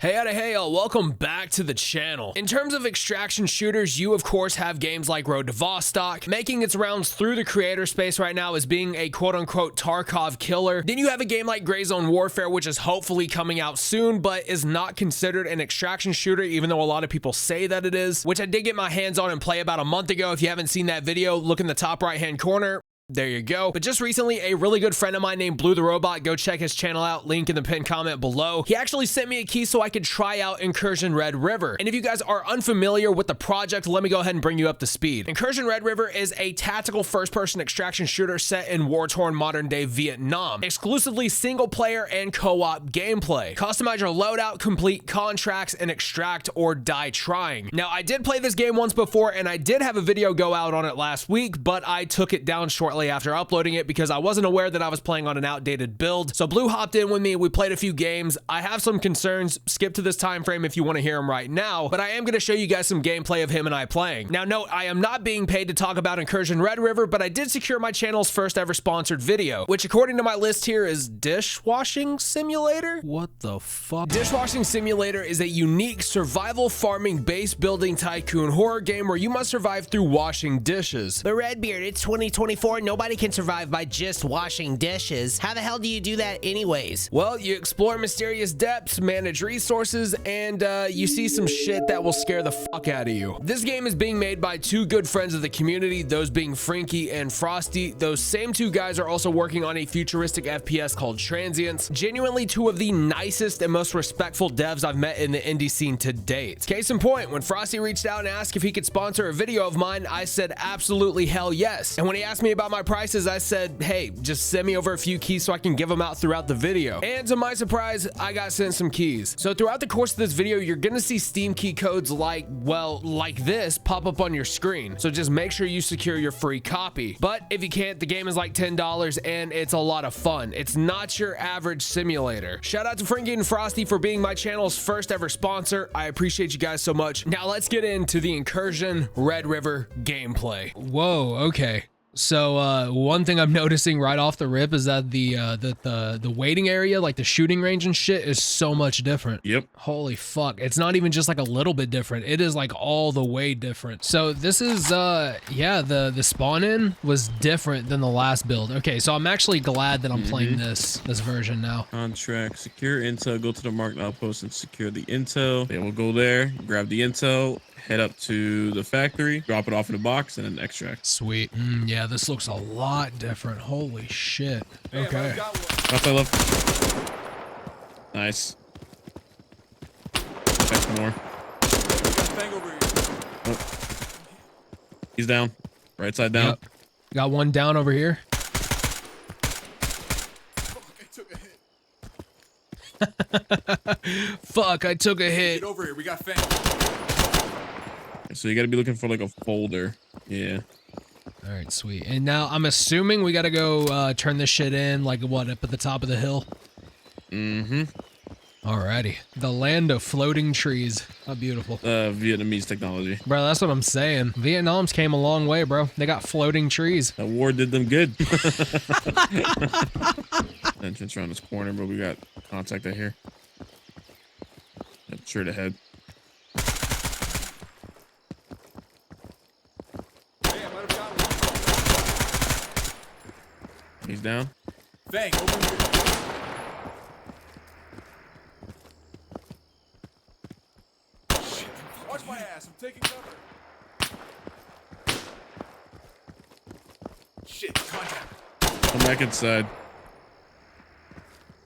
Hey, howdy, hey, y'all, welcome back to the channel. In terms of extraction shooters, you of course have games like Road to Vostok. Making its rounds through the creator space right now as being a quote-unquote Tarkov killer. Then you have a game like Gray Zone Warfare, which is hopefully coming out soon, but is not considered an extraction shooter, even though a lot of people say that it is, which I did get my hands on and play about a month ago. If you haven't seen that video, look in the top right-hand corner. There you go. But just recently, a really good friend of mine named BlueTheRobot, go check his channel out, link in the pinned comment below. He actually sent me a key so I could try out Incursion Red River. And if you guys are unfamiliar with the project, let me go ahead and bring you up to speed. Incursion Red River is a tactical first-person extraction shooter set in war-torn modern-day Vietnam. Exclusively single-player and co-op gameplay. Customize your loadout, complete contracts, and extract or die trying. Now, I did play this game once before, and I did have a video go out on it last week, but I took it down shortly after uploading it because I wasn't aware that I was playing on an outdated build. So Blue hopped in with me, we played a few games. I have some concerns, skip to this time frame if you want to hear them right now, but I am going to show you guys some gameplay of him and I playing. Now note, I am not being paid to talk about Incursion Red River, but I did secure my channel's first ever sponsored video, which according to my list here is Dishwashing Simulator? What the fuck? Dishwashing Simulator is a unique survival farming base building tycoon horror game where you must survive through washing dishes. But Redbeard, it's 2024. Nobody can survive by just washing dishes. How the hell do you do that anyways? Well, you explore mysterious depths, manage resources, and you see some shit that will scare the fuck out of you. This game is being made by two good friends of the community, those being Frankie and Frosty. Those same two guys are also working on a futuristic FPS called Transients. Genuinely two of the nicest and most respectful devs I've met in the indie scene to date. Case in point, when Frosty reached out and asked if he could sponsor a video of mine, I said absolutely hell yes. And when he asked me about my prices, I said, hey, just send me over a few keys so I can give them out throughout the video. And to my surprise, I got sent some keys. So throughout the course of this video, you're gonna see Steam key codes like, well, like this pop up on your screen. So just make sure you secure your free copy. But if you can't, the game is like $10 and it's a lot of fun. It's not your average simulator. Shout out to Frankie and Frosty for being my channel's first ever sponsor. I appreciate you guys so much. Now let's get into the Incursion Red River gameplay. Whoa, okay. So one thing I'm noticing right off the rip is that the waiting area, like the shooting range and shit, is so much different. Yep. Holy fuck. It's not even just like a little bit different. It is like all the way different. So this is yeah, the spawn in was different than the last build. Okay, so I'm actually glad that I'm playing this version now. Contract, secure intel, go to the marked outpost and secure the intel. Then we'll go there, grab the intel, head up to the factory, drop it off in a box, and then extract. Sweet. Yeah, this looks a lot different. Holy shit. Okay. Outside left. Nice. Back for more. Oh. He's down. Right side down. Yep. Got one down over here. Fuck, I took a hit. Get over here. We got fang. So you got to be looking for like a folder. Yeah. All right, sweet. And now I'm assuming we got to go turn this shit in, like what, up at the top of the hill? Mm-hmm. Alrighty. The land of floating trees. How beautiful. Vietnamese technology. Bro, that's what I'm saying. Vietnam's came a long way, bro. They got floating trees. That war did them good. Entrance around this corner, but we got contact right here. Yep, straight ahead. He's down. Fang, over here. Shit. Watch my ass. I'm taking cover. Shit. Contact. Come back inside.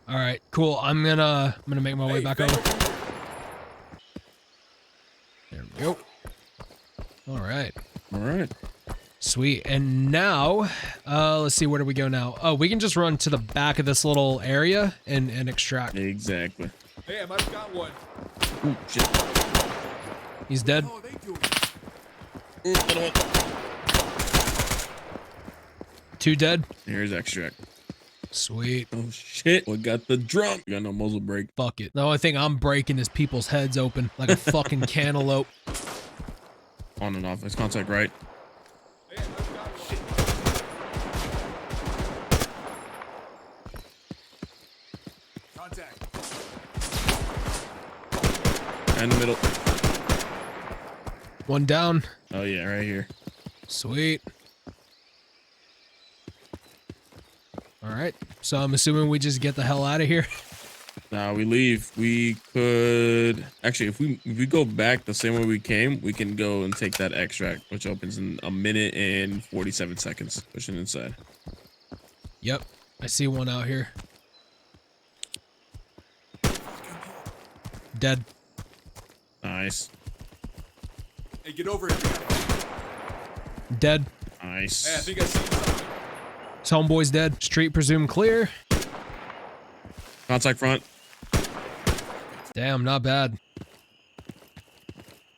All right, cool. I'm gonna make my way back over. There we go. All right. All right. Sweet. And now, let's see, where do we go now? Oh, we can just run to the back of this little area and extract. Exactly. Hey, I might have got one. Ooh, shit. He's dead. Oh, they doing? Two dead. Here's extract. Sweet. Oh shit. We got the drum. We got no muzzle brake. Fuck it. The only thing I'm breaking is people's heads open like a fucking cantaloupe. On and off. There's contact right. Hey, I might have got one. Shit. Contact. In the middle. One down. Oh yeah, right here. Sweet. All right. So I'm assuming we just get the hell out of here. Nah, we leave. We could actually, if we go back the same way we came, we can go and take that extract, which opens in 1 minute and 47 seconds. Pushing inside. Yep. I see one out here. Dead. Nice. Hey, get over here. Dead. Nice. Hey, I think I see something. His homeboy's dead. Street presumed clear. Contact front. Damn, not bad.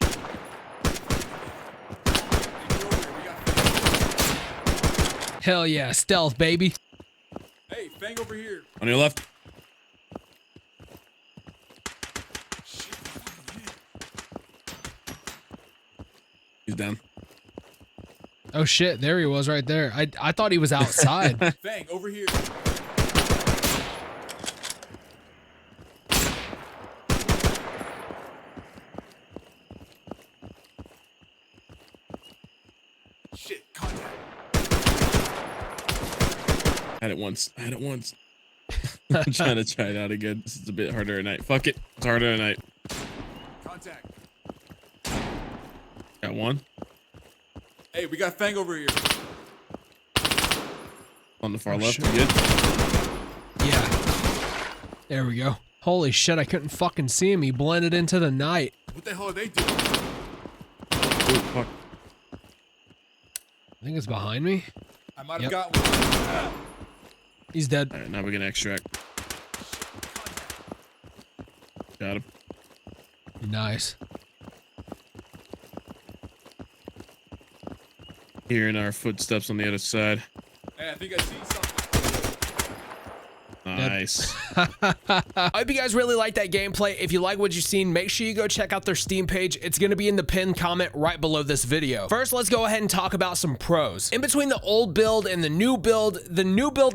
Hey, get over here. We got Hell yeah, stealth, baby. Hey, Fang over here. On your left. He's down. Oh shit, there he was right there. I thought he was outside. Fang over here. Shit, contact. Had it once. I had it once. I'm trying to try it out again. This is a bit harder at night. Fuck it. It's harder at night. Contact. Got one. Hey, we got Fang over here. On the far Oh, left. shit. You good? Yeah. There we go. Holy shit, I couldn't fucking see him. He blended into the night. What the hell are they doing? Ooh, fuck. I think it's behind me. I might Yep. have got one. He's dead. All right, now we're gonna extract. Got him. Nice. Hearing our footsteps on the other side. Hey, I think I see something. Nice. I hope you guys really like that gameplay. If you like what you've seen, make sure you go check out their Steam page. It's going to be in the pinned comment right below this video. First, let's go ahead and talk about some pros. In between the old build and the new build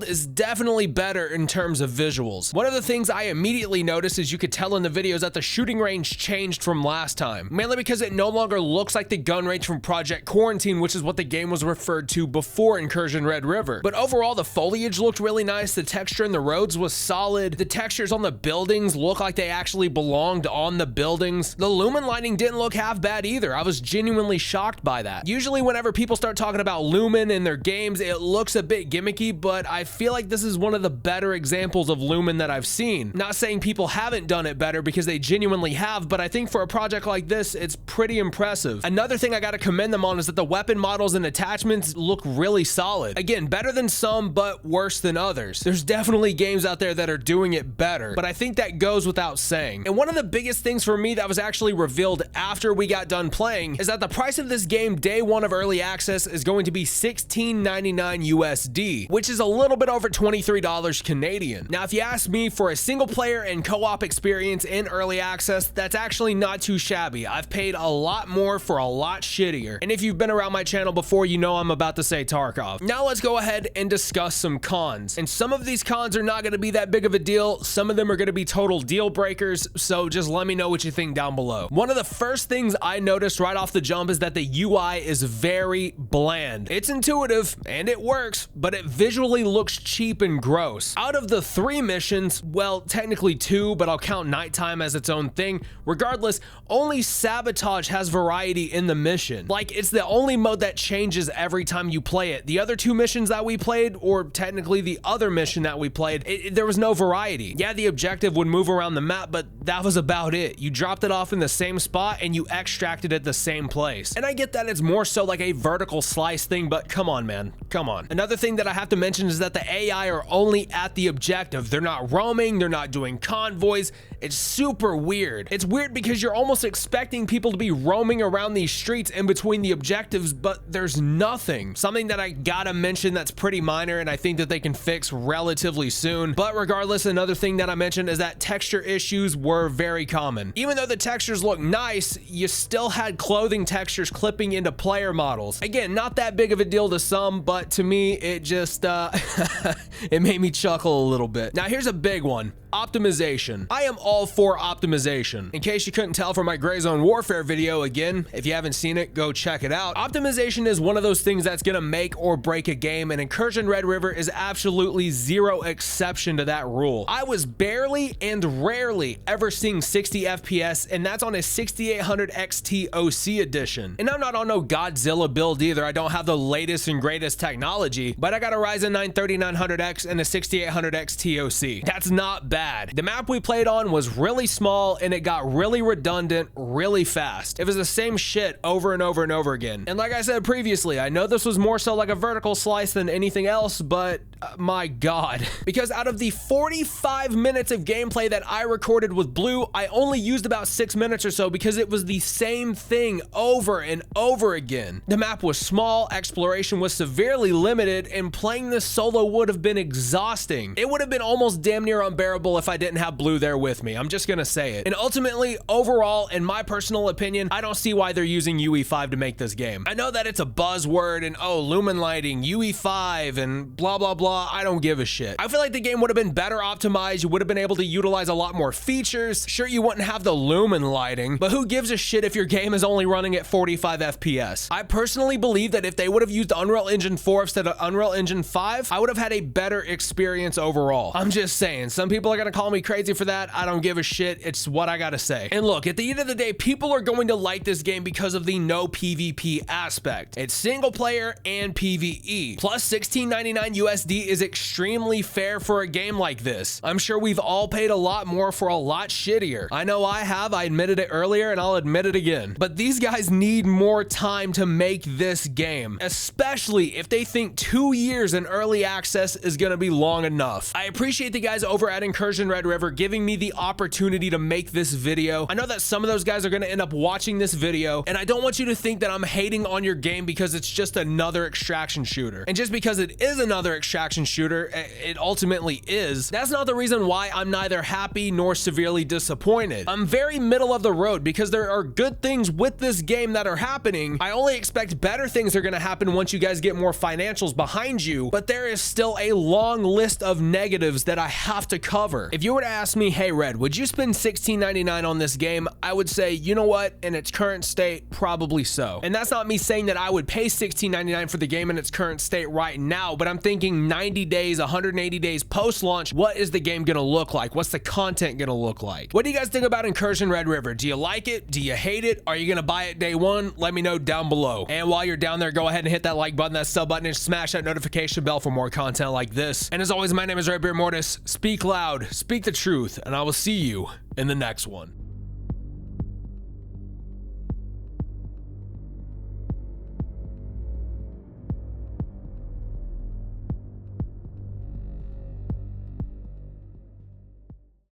is definitely better in terms of visuals. One of the things I immediately noticed, as you could tell in the videos, that the shooting range changed from last time, mainly because it no longer looks like the gun range from Project Quarantine, which is what the game was referred to before Incursion Red River. But overall, the foliage looked really nice. The texture in the roads was solid. The textures on the buildings look like they actually belonged on the buildings. The lumen lighting didn't look half bad either. I was genuinely shocked by that. Usually whenever people start talking about lumen in their games, it looks a bit gimmicky, but I feel like this is one of the better examples of lumen that I've seen. Not saying people haven't done it better, because they genuinely have, but I think for a project like this, it's pretty impressive. Another thing I gotta commend them on is that the weapon models and attachments look really solid. Again, better than some, but worse than others. There's definitely games out there that are doing it better, but I think that goes without saying. And one of the biggest things for me that was actually revealed after we got done playing is that the price of this game day one of early access is going to be $16.99 USD, which is a little bit over $23 Canadian. Now, if you ask me, for a single player and co-op experience in early access, that's actually not too shabby. I've paid a lot more for a lot shittier. And if you've been around my channel before, you know I'm about to say Tarkov. Now let's go ahead and discuss some cons. And some of these cons are not going to be that big of a deal. Some of them are going to be total deal breakers, so just let me know what you think down below. One of the first things I noticed right off the jump is that the UI is very bland. It's intuitive and it works, but it visually looks cheap and gross. Out of the 3 missions, well, technically 2, but I'll count nighttime as its own thing. Regardless, only Sabotage has variety in the mission. Like, it's the only mode that changes every time you play it. The other 2 missions that we played, or technically the other mission that we played, there was no variety. Yeah, the objective would move around the map, but that was about it. You dropped it off in the same spot and you extracted at the same place. And I get that it's more so like a vertical slice thing, but come on, man, come on. Another thing that I have to mention is that the AI are only at the objective. They're not roaming, they're not doing convoys. It's super weird. It's weird because you're almost expecting people to be roaming around these streets in between the objectives, but there's nothing. Something that I gotta mention that's pretty minor and I think that they can fix relatively soon soon. But regardless, another thing that I mentioned is that texture issues were very common. Even though the textures look nice, you still had clothing textures clipping into player models. Again, not that big of a deal to some, but to me, it just, it made me chuckle a little bit. Now here's a big one. Optimization. I am all for optimization. In case you couldn't tell from my Gray Zone Warfare video, again, if you haven't seen it, go check it out. Optimization is one of those things that's gonna make or break a game, and Incursion Red River is absolutely zero exception to that rule. I was barely and rarely ever seeing 60 FPS, and that's on a 6800 XT OC edition. And I'm not on no Godzilla build either. I don't have the latest and greatest technology, but I got a Ryzen 9 3900X and a 6800 XT OC. That's not bad. The map we played on was really small and it got really redundant really fast. It was the same shit over and over and over again. And like I said previously, I know this was more so like a vertical slice than anything else, but my God. Because out of the 45 minutes of gameplay that I recorded with Blue, I only used about 6 minutes or so because it was the same thing over and over again. The map was small, exploration was severely limited, and playing this solo would have been exhausting. It would have been almost damn near unbearable if I didn't have Blue there with me. I'm just gonna say it. And ultimately, overall, in my personal opinion, I don't see why they're using UE5 to make this game. I know that it's a buzzword and oh, lumen lighting, UE5 and blah, blah, blah. I don't give a shit. I feel like the game would have been better optimized. You would have been able to utilize a lot more features. Sure, you wouldn't have the lumen lighting, but who gives a shit if your game is only running at 45 FPS? I personally believe that if they would have used Unreal Engine 4 instead of Unreal Engine 5, I would have had a better experience overall. I'm just saying, some people are gonna call me crazy for that. I don't give a shit. It's what I gotta say. And look, at the end of the day, people are going to like this game because of the no PvP aspect. It's single player and PvE. Plus $16.99 USD is extremely fair for a game like this. I'm sure we've all paid a lot more for a lot shittier. I know I have. I admitted it earlier and I'll admit it again. But these guys need more time to make this game, especially if they think 2 years in early access is gonna be long enough. I appreciate the guys over at Incursion Red River giving me the opportunity to make this video. I know that some of those guys are going to end up watching this video, and I don't want you to think that I'm hating on your game because it's just another extraction shooter. And just because it is another extraction shooter, it ultimately is, that's not the reason why I'm neither happy nor severely disappointed. I'm very middle of the road because there are good things with this game that are happening. I only expect better things are going to happen once you guys get more financials behind you, but there is still a long list of negatives that I have to cover. If you were to ask me, hey Red, would you spend $16.99 on this game? I would say, you know what, in its current state, probably so. And that's not me saying that I would pay $16.99 for the game in its current state right now, but I'm thinking 90 days, 180 days post-launch, what is the game gonna look like? What's the content gonna look like? What do you guys think about Incursion Red River? Do you like it? Do you hate it? Are you gonna buy it day one? Let me know down below. And while you're down there, go ahead and hit that like button, that sub button, and smash that notification bell for more content like this. And as always, my name is Redbeard Mortis. Speak loud, speak the truth, and I will see you in the next one.